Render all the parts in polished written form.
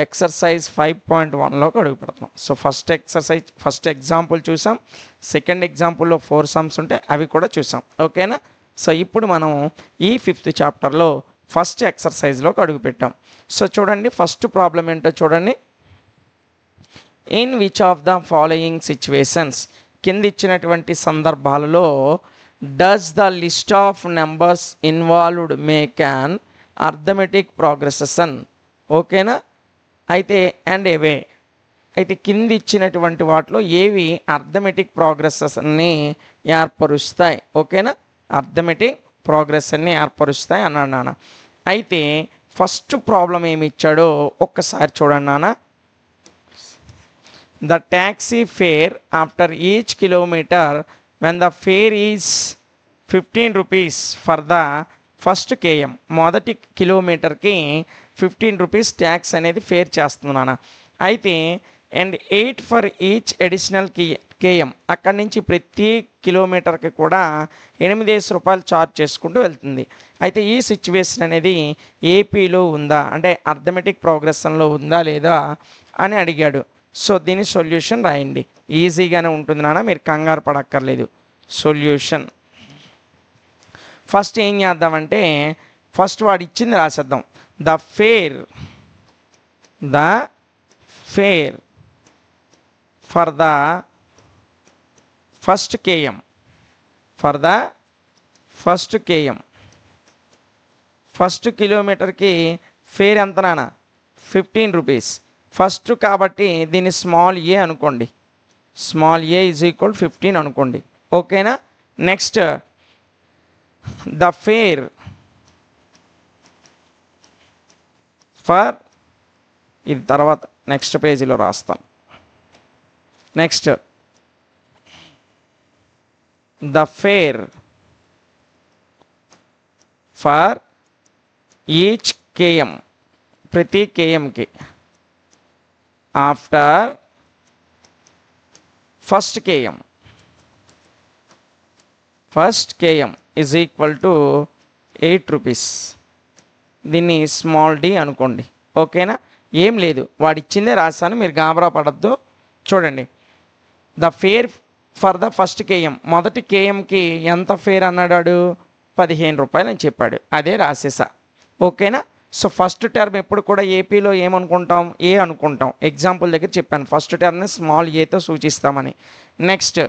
Exercise 5.1లోకి అడుగు పెడతాం. So first example చూసాం, సెకండ్ ఎగ్జాంపుల్లో 4 సమ్స్ ఉంటాయి, అవి కూడా చూసాం. ఓకేనా? సో ఇప్పుడు మనం ఈ 5th చాప్టర్లో ఫస్ట్ ఎక్సర్సైజ్లోకి అడుగు పెట్టాం. సో చూడండి, ఫస్ట్ ప్రాబ్లం ఏంటో చూడండి. In which of the following situations, కింద ఇచ్చినటువంటి సందర్భాలలో does the list of numbers involved make an arithmetic progression. ఓకేనా? అయితే అండ్ ఏవే, అయితే కింది ఇచ్చినటువంటి వాటిలో ఏవి అర్థమెటిక్ ప్రోగ్రెషన్ని ఏర్పరుస్తాయి. ఓకేనా? అర్థమెటిక్ ప్రోగ్రెషన్ని ఏర్పరుస్తాయి అన్నాడు నాన్న. అయితే ఫస్ట్ ప్రాబ్లం ఏమి ఇచ్చాడో ఒక్కసారి చూడండి నాన్న. The taxi fare after each kilometre when the fare is 15 rupees for the first KM, మొదటి కిలోమీటర్కి 15 రూపీస్ ట్యాక్స్ అనేది ఫేర్ చేస్తున్నాను. అయితే and 8 for each additional KM, అక్కడి నుంచి ప్రతి కిలోమీటర్కి కూడా 8 రూపాయలు ఛార్జ్ చేసుకుంటూ వెళ్తుంది. అయితే ఈ సిచ్యువేషన్ అనేది ఏపీలో ఉందా, అంటే అర్థమెటిక్ ప్రోగ్రెషన్లో ఉందా లేదా అని అడిగాడు. సో దీని సొల్యూషన్ రాయండి, ఈజీగానే ఉంటుంది నాన్న, మీరు కంగారు పడక్కర్లేదు. సొల్యూషన్ ఫస్ట్ ఏం చేద్దామంటే, ఫస్ట్ వాడు ఇచ్చింది రాసేద్దాం. The fare for the first KM, first కిలోమీటర్కి ఫేర్ ఎంత నాన్న? 15 రూపీస్. ఫస్ట్ కాబట్టి దీన్ని స్మాల్ ఏ అనుకోండి, స్మాల్ ఏ ఈజ్ ఈక్వల్ 15 అనుకోండి. ఓకేనా? నెక్స్ట్ ద ఫేర్ ఫర్, ఇది తర్వాత నెక్స్ట్ పేజీలో రాస్తాను. Next the fare for each KM, ప్రతి కేఎంకి after first KM is equal to 8 rupees. దీన్ని స్మాల్ డి అనుకోండి. ఓకేనా? ఏం లేదు, వాడిచ్చిందే రాశాను, మీరు గాబరా పడద్దు. చూడండి, the fare for the first KM, మొదటి కేఎంకి ఎంత ఫేర్ అన్నాడు? 15 రూపాయలు అని చెప్పాడు, అదే రాసేసా. ఓకేనా? సో ఫస్ట్ టర్మ్ ఎప్పుడు కూడా ఏపీలో ఏమనుకుంటాం? ఏ అనుకుంటాం. ఎగ్జాంపుల్ దగ్గర చెప్పాను, ఫస్ట్ టర్మ్ని స్మాల్ ఏతో సూచిస్తామని. Next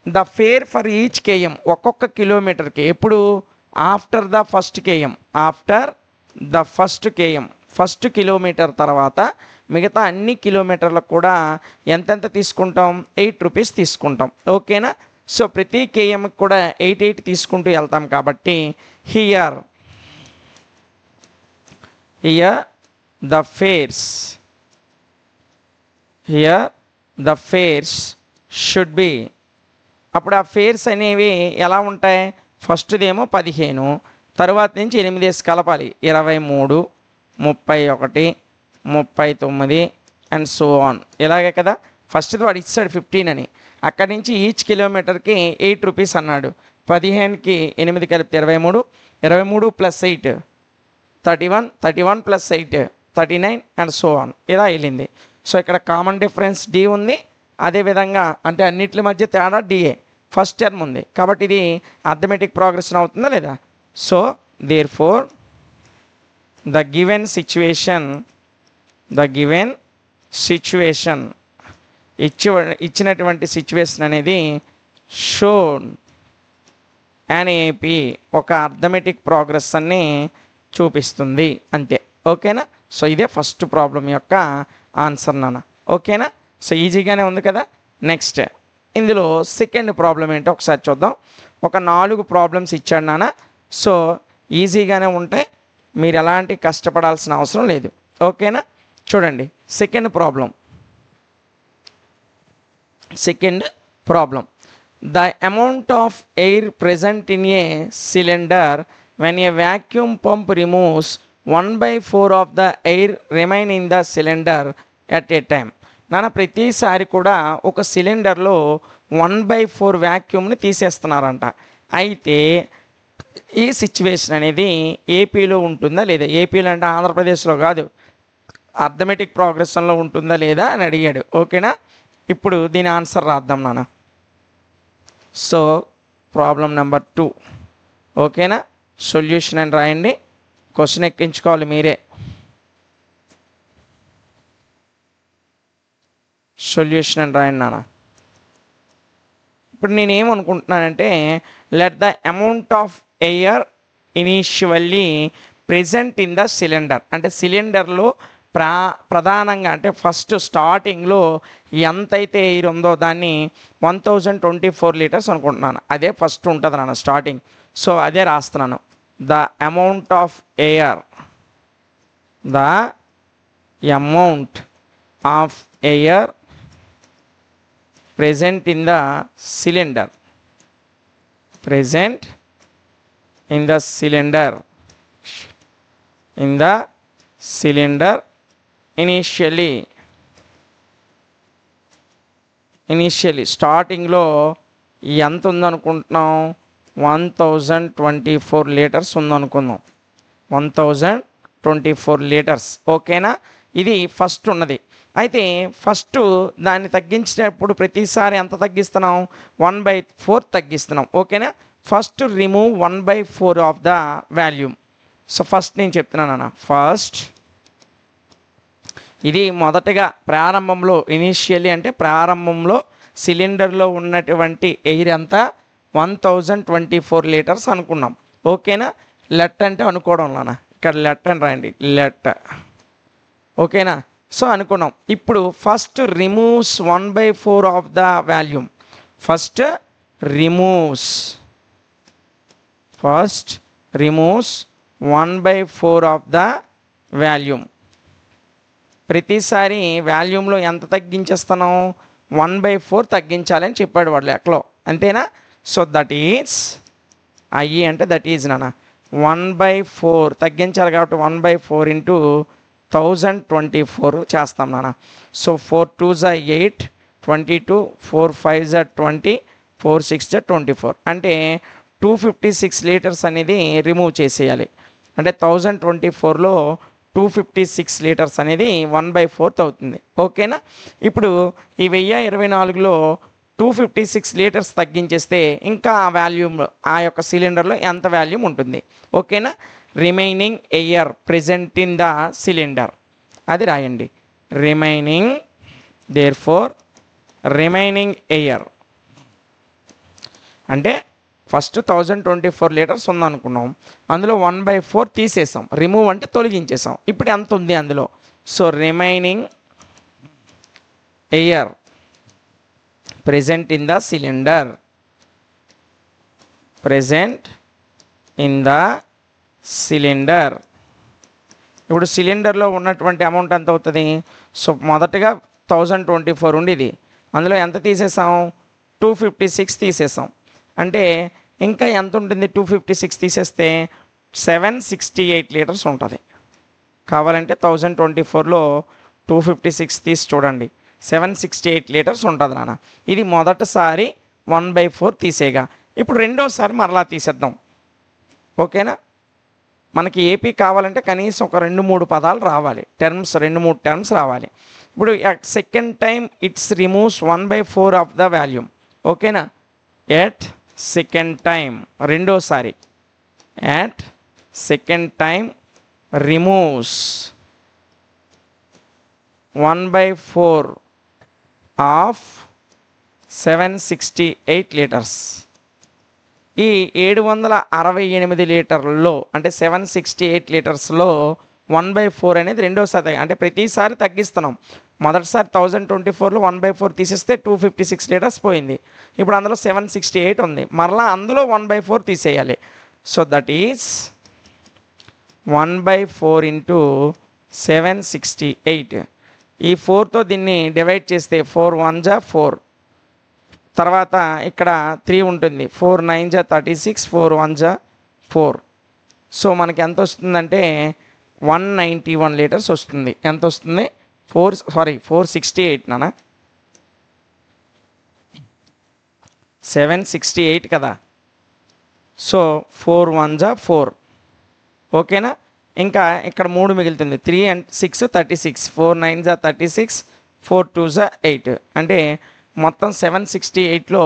the fare for each KM, ఒక్కొక్క కిలోమీటర్కి ఎప్పుడు? After the first KM, first kilometre తర్వాత మిగతా అన్ని కిలోమీటర్లకు కూడా ఎంతెంత తీసుకుంటాం? 8 రూపీస్ తీసుకుంటాం. ఓకేనా? సో ప్రతి కేఎంకి కూడా 8 తీసుకుంటూ వెళ్తాం కాబట్టి here the fares should be, అప్పుడు ఆ ఫేర్స్ అనేవి ఎలా ఉంటాయి? ఫస్ట్దేమో 15, తర్వాత నుంచి 8 కలపాలి, 23, 31, 39 అండ్ సో ఆన్. ఇలాగే కదా. ఫస్ట్ది వాడు ఇచ్చాడు 15 అని, అక్కడి నుంచి ఈచ్ కిలోమీటర్కి 8 రూపీస్ అన్నాడు. 15కి 8 కలిపితే 23, 23 plus 8 31, 31 plus 8 39 and so on. ఇలా వెళ్ళింది. సో ఇక్కడ కామన్ డిఫరెన్స్ డి ఉంది, అదేవిధంగా అంటే అన్నిటి మధ్య తేడా డిఏ, ఫస్ట్ టర్మ్ ఉంది కాబట్టి ఇది అర్థమెటిక్ ప్రోగ్రెషన్ అవుతుందా లేదా? So therefore the given situation ఇచ్చినటువంటి సిచ్యువేషన్ అనేది షోన్ అండ్ ఏపీ ఒక అర్థమెటిక్ ప్రోగ్రెషన్ని చూపిస్తుంది అంతే. ఓకేనా? సో ఇదే ఫస్ట్ ప్రాబ్లం యొక్క ఆన్సర్ నాన్న. ఓకేనా? సో ఈజీగానే ఉంది కదా. నెక్స్ట్ ఇందులో సెకండ్ ప్రాబ్లం ఏంటో ఒకసారి చూద్దాం. ఒక 4 ప్రాబ్లమ్స్ ఇచ్చాడు నాన్న. సో ఈజీగానే ఉంటాయి, మీరు ఎలాంటి కష్టపడాల్సిన అవసరం లేదు. ఓకేనా? చూడండి second problem the amount of air present in a cylinder when a vacuum pump removes 1/4 of the air remain in the cylinder at a time. నాన్న ప్రతిసారి కూడా ఒక సిలిండర్లో 1/4 వ్యాక్యూమ్ని తీసేస్తున్నారంట. అయితే ఈ సిచ్యువేషన్ అనేది ఏపీలో ఉంటుందా లేదా? ఏపీలో అంటే ఆంధ్రప్రదేశ్లో కాదు, అర్థమెటిక్ ప్రోగ్రెషన్లో ఉంటుందా లేదా అని అడిగాడు. ఓకేనా, ఇప్పుడు దీని ఆన్సర్ రాద్దాం నాన్న. So problem number 2. ఓకేనా, సొల్యూషన్ అని రాయండి. క్వశ్చన్ ఎక్కించుకోవాలి మీరే. సొల్యూషన్ అని రాయండి నాన్న. ఇప్పుడు నేనేమనుకుంటున్నానంటే let the amount of air initially present in the cylinder, అంటే సిలిండర్లో ప్రధానంగా అంటే ఫస్ట్ స్టార్టింగ్లో ఎంతైతే ఎయిర్ ఉందో దాన్ని 1024 లీటర్స్ అనుకుంటున్నాను. అదే ఫస్ట్ ఉంటుంది నాన్న స్టార్టింగ్. సో అదే రాస్తున్నాను. The amount of air, the amount of air present in the cylinder, present in the cylinder, in the cylinder initially స్టార్టింగ్లో ఎంత ఉందనుకుంటున్నాం, 1024 లీటర్స్ ఉందనుకుందాం. 1024 లీటర్స్. ఓకేనా, ఇది ఫస్ట్ ఉన్నది. అయితే ఫస్ట్ దాన్ని తగ్గించేటప్పుడు ప్రతిసారి ఎంత తగ్గిస్తున్నాం, 1/4 తగ్గిస్తున్నాం. ఓకేనా, first remove 1/4 of the volume. So first నేను చెప్తున్నాను అన్న, ఫస్ట్ ఇది మొదటగా ప్రారంభంలో ఇనీషియల్లీ అంటే ప్రారంభంలో సిలిండర్లో ఉన్నటువంటి ఎయిర్ అంతా 1024 లీటర్స్ అనుకున్నాం. ఓకేనా, లెట్ అంటే అనుకోవడం నాన్న, ఇక్కడ లెట్ అని రాయండి, లెట్. ఓకేనా, సో అనుకున్నాం. ఇప్పుడు first removes 1/4 of the volume. First removes 1/4 of the volume. ప్రతిసారి వాల్యూమ్లో ఎంత తగ్గించేస్తున్నాం, 1/4 తగ్గించాలని చెప్పాడు వాడు లెక్కలో, అంతేనా. సో దట్ ఈజ్ ఐ అంటే దట్ ఈజ్ నాన్న 1/4 తగ్గించాలి కాబట్టి 1/4 ఇంటూ 1024 చేస్తాం నాన్న. సో 4 2s 8, 22, 4 5s 20, 4 6s 24, అంటే 256 లీటర్స్ అనేది రిమూవ్ చేసేయాలి. అంటే 1024లో 256 లీటర్స్ అనేది 1/4 అవుతుంది. ఓకేనా, ఇప్పుడు ఈ 1024లో 256 లీటర్స్ తగ్గించేస్తే ఇంకా ఆ వాల్యూమ్ ఆ యొక్క సిలిండర్లో ఎంత వాల్యూమ్ ఉంటుంది. ఓకేనా, remaining air present in the cylinder అది రాయండి. Remaining, therefore remaining air అంటే ఫస్ట్ 1024 లీటర్స్ ఉందనుకున్నాం, అందులో 1/4 తీసేసాం, రిమూవ్ అంటే తొలగించేసాం. ఇప్పుడు ఎంత ఉంది అందులో, so remaining air present in the cylinder, present in the cylinder. ఇప్పుడు సిలిండర్లో ఉన్నటువంటి అమౌంట్ ఎంత అవుతుంది, సో మొదటగా 1024 ఉండేది, అందులో ఎంత తీసేసాం, 256 తీసేసాం. అంటే ఇంకా ఎంత ఉంటుంది, 256 తీసేస్తే 768 లీటర్స్ ఉంటుంది. కావాలంటే 1024లో 256 తీసి చూడండి, 768 లీటర్స్ ఉంటుంది నాన్న. ఇది మొదటిసారి 1/4 తీసేగా. ఇప్పుడు రెండోసారి మరలా తీసేద్దాం. ఓకేనా, మనకి ఏపీ కావాలంటే కనీసం ఒక 2-3 పదాలు రావాలి, టర్మ్స్ 2-3 టర్మ్స్ రావాలి. ఇప్పుడు second time it's removes 1/4 of the volume. ఓకేనా, ఎట్ సెకండ్ టైం రెండోసారి, at second time removes 1/4 of 768 litres. ఈ 768 లీటర్లలో అంటే 768 లీటర్స్లో 1/4 అనేది రెండోసారి, అంటే ప్రతిసారి తగ్గిస్తున్నాం. మొదటిసారి 1024లో 1/4 తీసేస్తే 256 లీటర్స్ పోయింది. ఇప్పుడు అందులో 768 ఉంది, మరలా అందులో 1/4 తీసేయాలి. So that is 1/4 into 768. ఈ 4తో దీన్ని డివైడ్ చేస్తే 4 1s 4, తర్వాత ఇక్కడ 3 ఉంటుంది, 4 9s 36, 4 1s 4. సో మనకి ఎంత వస్తుందంటే 191 లీటర్స్ వస్తుంది. ఎంత వస్తుంది, 468 నానా, 768 కదా. So 4 1s 4. ఓకేనా, ఇంకా ఇక్కడ 3 మిగులుతుంది. 3 and 6 36, 4 9s are 36, 4 2s are 8. అంటే మొత్తం 768లో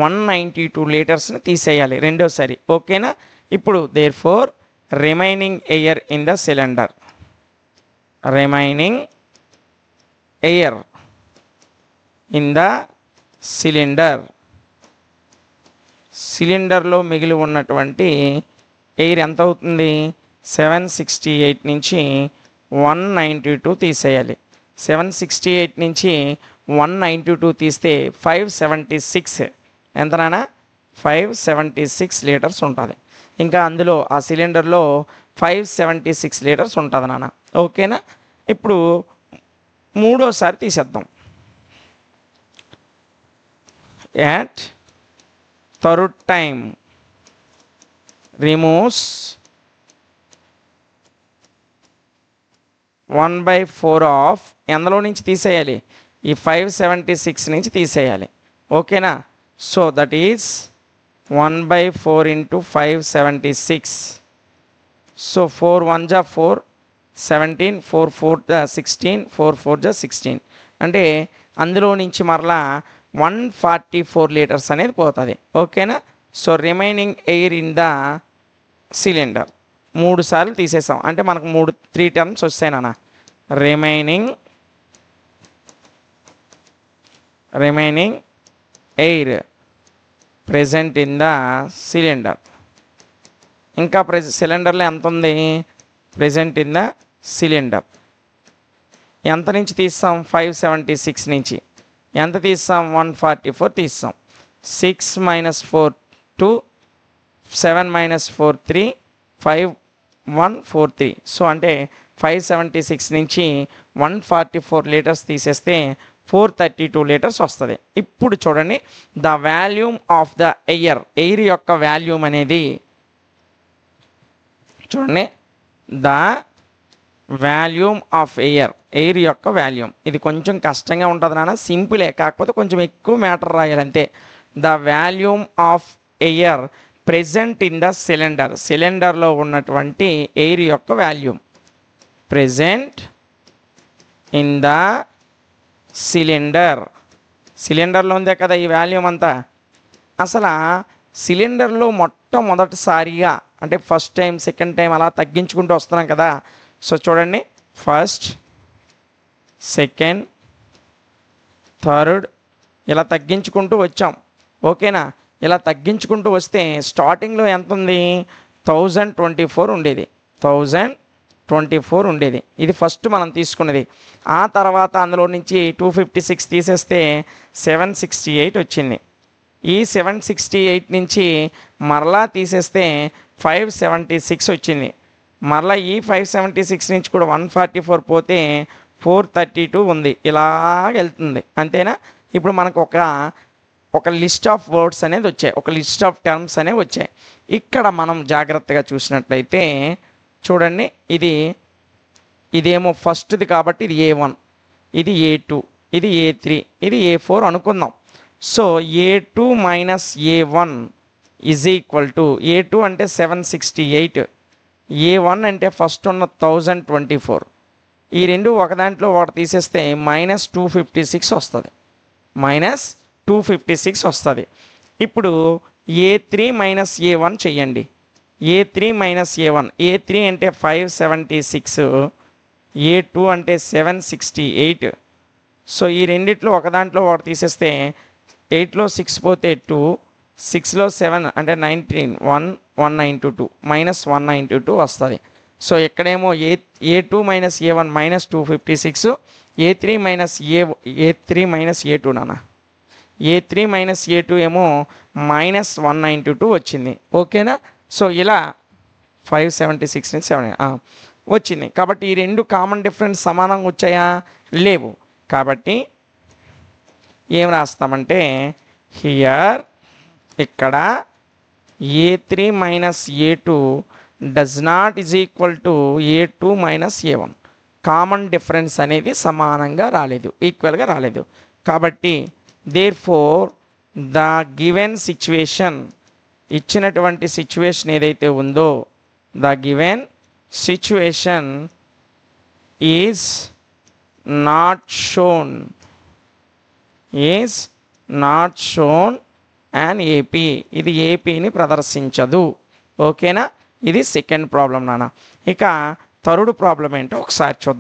192 లీటర్స్ని తీసేయాలి రెండోసారి. ఓకేనా? ఇప్పుడు therefore remaining air in the cylinder, remaining air in the cylinder, సిలిండర్లో మిగిలి ఉన్నటువంటి ఎయిర్ ఎంత అవుతుంది? 768 నుంచి 192 తీసేయాలి. 768 నుంచి 192 తీస్తే 576 ఎంత నాన్న? 576 లీటర్స్ ఉంటుంది. ఇంకా అందులో ఆ సిలిండర్లో 576 లీటర్స్ ఉంటుంది నాన్న. ఓకేనా? ఇప్పుడు మూడోసారి తీసేద్దాం. At third time removes 1/4 of ఎందులో నుంచి తీసేయాలి? ఈ 576 నుంచి తీసేయాలి. ఓకేనా? So that is 1/4 into 576. So 4 1s are 4, 17, 4 4s are 16, 4 4s are 16. అంటే అందులో నుంచి మరలా 144 లీటర్స్ అనేది పోతుంది. ఓకేనా? So remaining air in the cylinder 3 సార్లు తీసేసాం అంటే మనకు 3 టర్మ్స్ వస్తాయి నాన్న. Remaining air present in the cylinder. ఇంకా సిలిండర్లో ఎంత ఉంది? ప్రెజెంట్ ఇన్ ద సిలిండర్ ఎంత నుంచి తీస్తాం? 576 నుంచి ఎంత తీస్తాం? 144 తీస్తాం. 6 - 4 2, 7 - 4 3, 5 1 4 3. సో అంటే 576 నుంచి 144 లీటర్స్ తీసేస్తే 432 లీటర్స్ వస్తుంది. ఇప్పుడు చూడండి, the volume of the air యొక్క వాల్యూమ్ అనేది చూడండి, ద వాల్యూమ్ ఆఫ్ ఎయిర్ యొక్క వాల్యూమ్. ఇది కొంచెం కష్టంగా ఉంటుంది నాన్న, సింపులే, కాకపోతే కొంచెం ఎక్కువ మ్యాటర్ రాయాలంటే. The volume of air present in the cylinder, సిలిండర్లో ఉన్నటువంటి ఎయిర్ యొక్క volume present in the cylinder. సిలిండర్లో ఉందే కదా ఈ వాల్యూమ్ అంతా. అసలు సిలిండర్లో మొట్టమొదటిసారిగా అంటే ఫస్ట్ టైం సెకండ్ టైం అలా తగ్గించుకుంటూ వస్తున్నాం కదా. సో చూడండి, ఫస్ట్ సెకండ్ థర్డ్ ఇలా తగ్గించుకుంటూ వచ్చాం. ఓకేనా? ఇలా తగ్గించుకుంటూ వస్తే స్టార్టింగ్లో ఎంత ఉంది? 1024 ఉండేది, 1024 ఉండేది. ఇది ఫస్ట్ మనం తీసుకున్నది. ఆ తర్వాత అందులో నుంచి 256 తీసేస్తే 768 వచ్చింది. ఈ 768 నుంచి మరలా తీసేస్తే 576 వచ్చింది. మరలా ఈ 576 నుంచి కూడా 144 పోతే 432 ఉంది. ఇలాగ వెళ్తుంది. అంతేనా? ఇప్పుడు మనకు ఒక లిస్ట్ ఆఫ్ వర్డ్స్ అనేది వచ్చాయి, ఒక లిస్ట్ ఆఫ్ టర్మ్స్ అనేవి వచ్చాయి. ఇక్కడ మనం జాగ్రత్తగా చూసినట్లయితే చూడండి, ఇదేమో ఫస్ట్ది కాబట్టి ఇది A1, ఇది A2, ఇది A3, ఇది A4 అనుకుందాం. So A2 - A1 is equal to, A2 అంటే 768, A1 అంటే ఫస్ట్ ఉన్న 1024. ఈ రెండు ఒక దాంట్లో ఒకటి తీసేస్తే -256 వస్తుంది, -256 వస్తుంది. ఇప్పుడు A3 - A1 చెయ్యండి. A3 - A1, A3 అంటే 576, A2 అంటే 768. సో ఈ రెండిట్లో ఒక దాంట్లో ఒకటి తీసేస్తే 8లో 6 పోతే 2, 6లో 7 అంటే 19, 192, -192 వస్తుంది. సో ఇక్కడేమో A2 - A1 -256, A3 - A2 నాన్న, A3 - A2 ఏమో -192 వచ్చింది. ఓకేనా? సో ఇలా 576 నుంచి 7 వచ్చింది. కాబట్టి ఈ రెండు కామన్ డిఫరెన్స్ సమానంగా వచ్చాయా? లేవు. కాబట్టి ఏం రాస్తామంటే హియర్ ఇక్కడ A3 - A2 does not is equal to A2 - A1. Common difference అనేది సమానంగా రాలేదు, ఈక్వల్గా రాలేదు. కాబట్టి దేర్ఫోర్ ద గివెన్ సిచ్యువేషన్, ఇచ్చినటువంటి సిచ్యువేషన్ ఏదైతే ఉందో, the given situation is not shown and AP. ఇది ఏపీని ప్రదర్శించదు. ఓకేనా? ఇది సెకండ్ ప్రాబ్లం నాన్న. ఇక థర్డ్ ప్రాబ్లం ఏంటో ఒకసారి చూద్దాం.